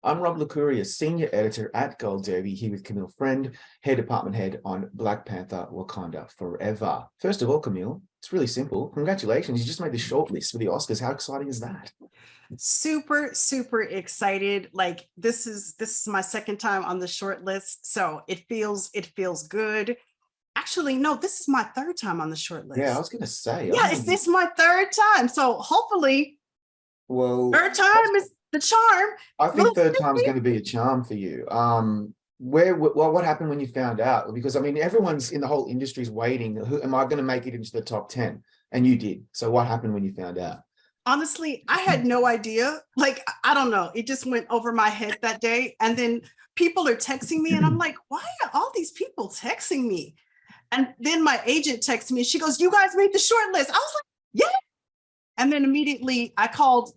I'm Rob Licuria, Senior Editor at Gold Derby, here with Camille Friend, Department Head on Black Panther, Wakanda Forever. First of all, Camille, it's really simple. Congratulations, you just made the shortlist for the Oscars. How exciting is that? Super, super excited. Like this is my second time on the short list, so it feels good. Actually, no, this is my third time on the short Yeah, I list. was going to say, I Yeah, think it's this my third time. So hopefully, well, third time is the charm. I We'll think third time is see. going to be a charm for you. What happened when you found out? Because I mean, everyone's in the whole industry is waiting. Who am I going to make it into the top 10? And you did. So what happened when you found out? Honestly, I had no idea. Like, I don't know. It just went over my head that day. And then people are texting me, and I'm like, why are all these people texting me? And then my agent texted me. She goes, "You guys made the short list." I was like, "Yeah." And then immediately I called,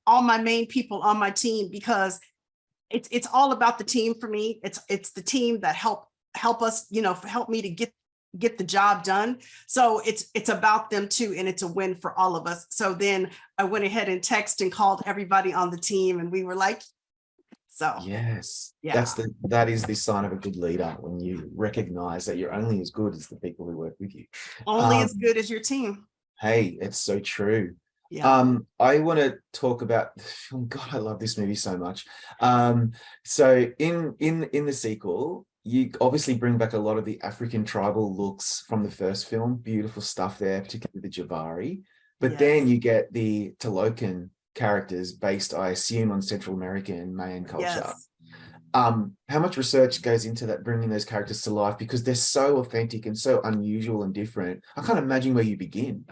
all my main people on my team, because it's all about the team for me. It's the team that help us, help me to get the job done. So it's about them too, and it's a win for all of us. So then I went ahead and texted and called everybody on the team, and we were like, so Yes, yeah, that is the sign of a good leader, when you recognize that you're only as good as the people who work with you. only as Um, good as your team. hey, it's so true. Yeah. I want to talk about the film. God, I love this movie so much. So in the sequel, you obviously bring back a lot of the African tribal looks from the first film. Beautiful stuff there, particularly the Jabari. But then Yes. you get the Talokan characters based, I assume, on Central American and Mayan culture. Yes. How much research goes into that, bringing those characters to life, because they're so authentic and so unusual and different? I can't imagine where you begin.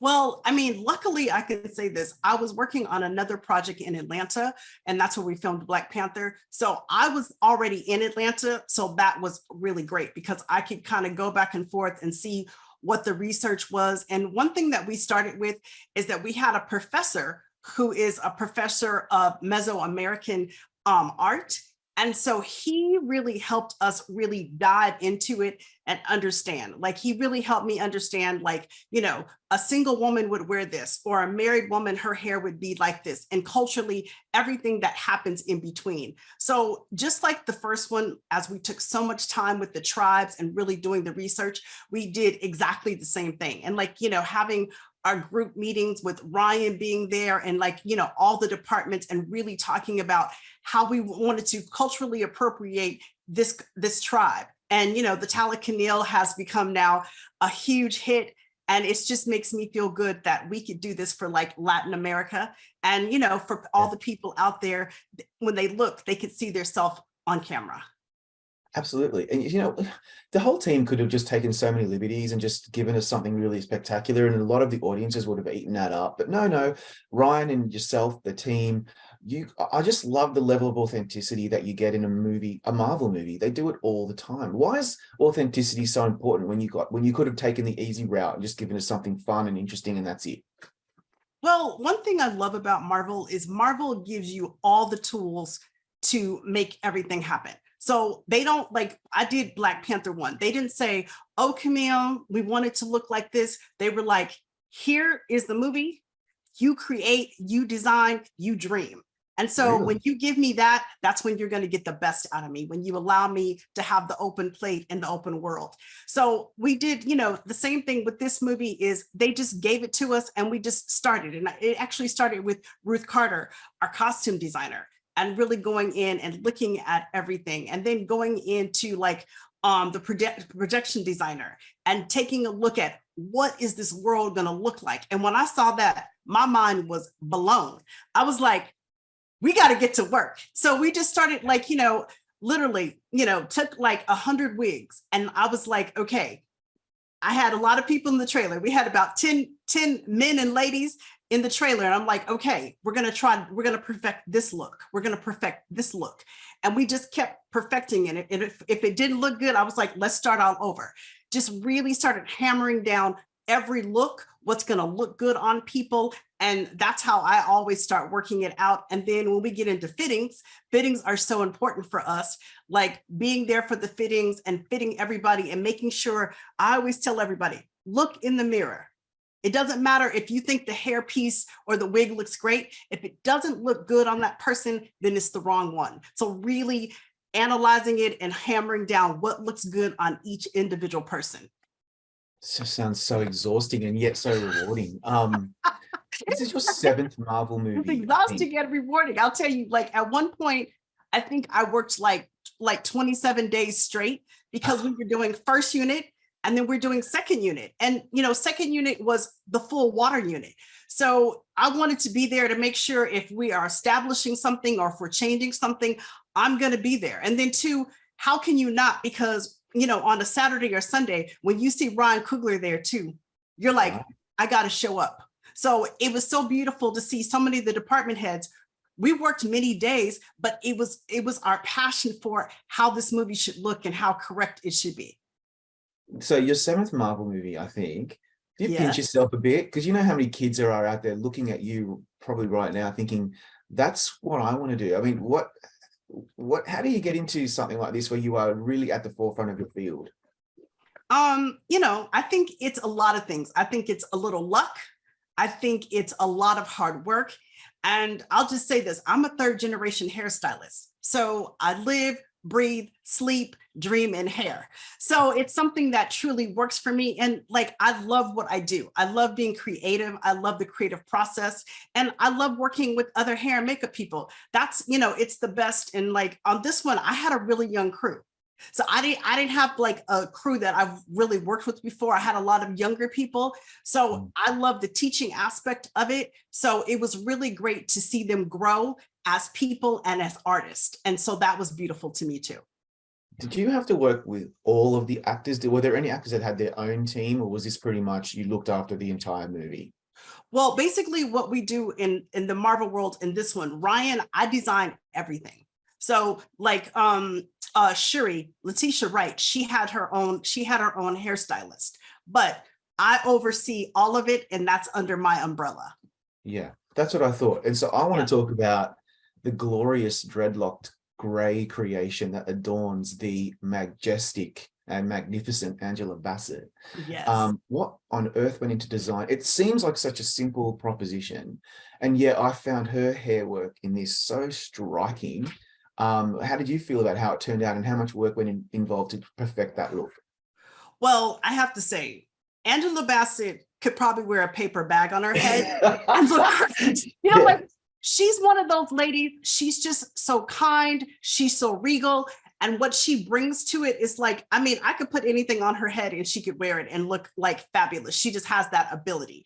Well, I mean, luckily I can say this. I was working on another project in Atlanta, and that's where we filmed Black Panther. So I was already in Atlanta. So that was really great, because I could kind of go back and forth and see what the research was. And one thing that we started with is that we had a professor who is a professor of Mesoamerican art. And so he really helped us really dive into it and understand. Like, he really helped me understand, like, a single woman would wear this, or a married woman, her hair would be like this, and culturally, everything that happens in between. So just like the first one, as we took so much time with the tribes and really doing the research, we did exactly the same thing. And like, having our group meetings with Ryan being there, and like, all the departments, and really talking about how we wanted to culturally appropriate this tribe. And the Talakanil has become now a huge hit, and it just makes me feel good that we could do this for like Latin America, and for all the people out there, when they look, they could see their self on camera. Absolutely. And the whole team could have just taken so many liberties and just given us something really spectacular, and a lot of the audiences would have eaten that up. But no, Ryan and yourself, the team, I just love the level of authenticity that you get in a movie, a Marvel movie. They do it all the time. Why is authenticity so important when you could have taken the easy route and just given us something fun and interesting, and that's it? Well, one thing I love about Marvel is Marvel gives you all the tools to make everything happen. So they don't, like, I did Black Panther 1. They didn't say, "Oh, Camille, we want it to look like this." They were like, "Here is the movie. You create, you design, you dream." And so when Really? you give me that, that's when you're going to get the best out of me, when you allow me to have the open plate and the open world. So we did, the same thing with this movie. Is they just gave it to us, and we just started. And it actually started with Ruth Carter, our costume designer, and really going in and looking at everything, and then going into like the projection designer, and taking a look at what is this world going to look like. And when I saw that, my mind was blown. I was like, we got to get to work. So we just started, like, literally, took like 100 wigs. And I was like, okay, I had a lot of people in the trailer. We had about 10 men and ladies in the trailer. And I'm like, okay, we're going to perfect this look. We're going to perfect this look. And we just kept perfecting it. And if it didn't look good, I was like, let's start all over. Just really started hammering down every look, what's going to look good on people. And that's how I always start working it out. And then when we get into fittings are so important for us, like being there for the fittings and fitting everybody, and making sure, I always tell everybody, look in the mirror. It doesn't matter if you think the hair piece or the wig looks great. If it doesn't look good on that person, then it's the wrong one. So really analyzing it and hammering down what looks good on each individual person. Just sounds so exhausting and yet so rewarding. This is your seventh Marvel It's movie, I think. exhausting and rewarding. I'll tell you, like at one point, I think I worked like 27 days straight because we were doing first unit and then we're doing second unit. And second unit was the full water unit. So I wanted to be there to make sure if we are establishing something or if we're changing something, I'm going to be there. And then two, how can you not? Because on a Saturday or Sunday, when you see Ryan Coogler there too, you're like, Wow. I got to show up. So it was so beautiful to see so many of the department heads. We worked many days, but it was our passion for how this movie should look and how correct it should be. So your seventh Marvel movie, I think. Do you pinch Yes. yourself a bit? Because you know how many kids there are out there looking at you probably right now thinking, that's what I want to do. I mean, how do you get into something like this where you are really at the forefront of your field? I think it's a lot of things. I think it's a little luck. I think it's a lot of hard work. And I'll just say this, I'm a third generation hairstylist. So I live, breathe, sleep, dream in hair. So it's something that truly works for me. And like, I love what I do. I love being creative. I love the creative process. And I love working with other hair and makeup people. That's, it's the best. And like on this one, I had a really young crew. So I didn't have like a crew that I've really worked with before. I had a lot of younger people. So I love the teaching aspect of it. So it was really great to see them grow as people and as artists. And so that was beautiful to me too. Did you have to work with all of the actors? Were there any actors that had their own team, or was this pretty much you looked after the entire movie? Well, basically what we do in the Marvel world in this one, Ryan, I design everything. So like Shuri, Letitia Wright, she had her own hairstylist, but I oversee all of it and that's under my umbrella. Yeah, that's what I thought. And so I want to talk about the glorious dreadlocked gray creation that adorns the majestic and magnificent Angela Bassett. Yes. What on earth went into design? It seems like such a simple proposition, and yet I found her hair work in this so striking. How did you feel about how it turned out and how much work went involved to perfect that look? Well, I have to say, Angela Bassett could probably wear a paper bag on her head and look great. Like she's one of those ladies, she's just so kind, she's so regal. And what she brings to it is like, I mean, I could put anything on her head and she could wear it and look like fabulous. She just has that ability.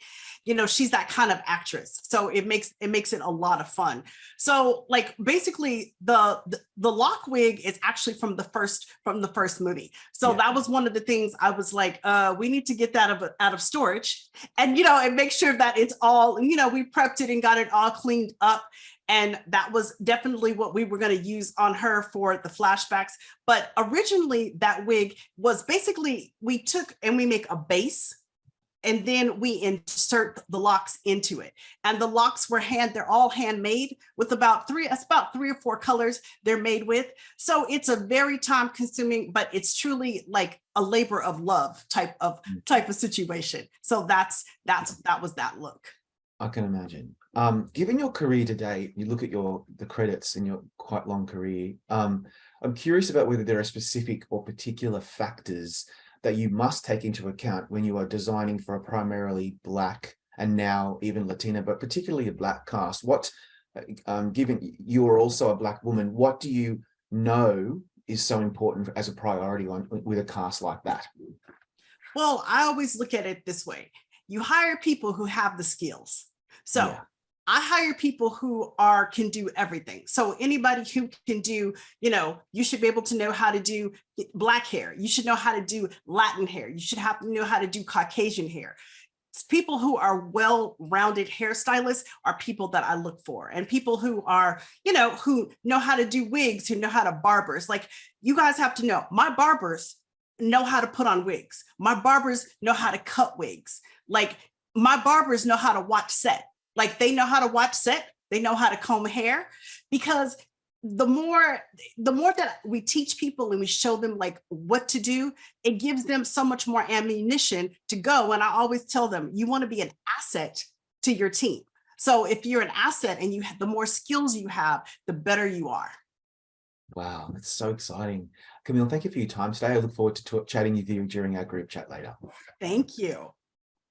She's that kind of actress. So it makes it a lot of fun. So like basically the lock wig is actually from the first movie. So that was one of the things I was like, we need to get that out of storage and, and make sure that it's all, we prepped it and got it all cleaned up. And that was definitely what we were going to use on her for the flashbacks. But originally that wig was basically, we took and we make a base and then we insert the locks into it. And the locks were they're all handmade with about three or four colors they're made with. So it's a very time consuming, but it's truly like a labor of love type of situation. So that was that look. I can imagine. Given your career today, you look at the credits in your quite long career. I'm curious about whether there are specific or particular factors that you must take into account when you are designing for a primarily Black and now even Latina, but particularly a Black cast. Given you are also a Black woman, what do you know is so important as a priority with a cast like that? Well, I always look at it this way. You hire people who have the skills. So I hire people who can do everything. So anybody who can do, you should be able to know how to do Black hair. You should know how to do Latin hair. You should have to know how to do Caucasian hair. People who are well-rounded hairstylists are people that I look for, and people who are, who know how to do wigs, who know how to barbers. Like you guys have to know, my barbers know how to put on wigs. My barbers know how to cut wigs. Like my barbers know how to watch set. Like they know how to watch set. They know how to comb hair, because the more that we teach people and we show them like what to do, it gives them so much more ammunition to go. And I always tell them, you want to be an asset to your team. So if you're an asset and you have the more skills you have, the better you are. Wow, that's so exciting. Camille, thank you for your time today. I look forward to chatting with you during our group chat later. Thank you.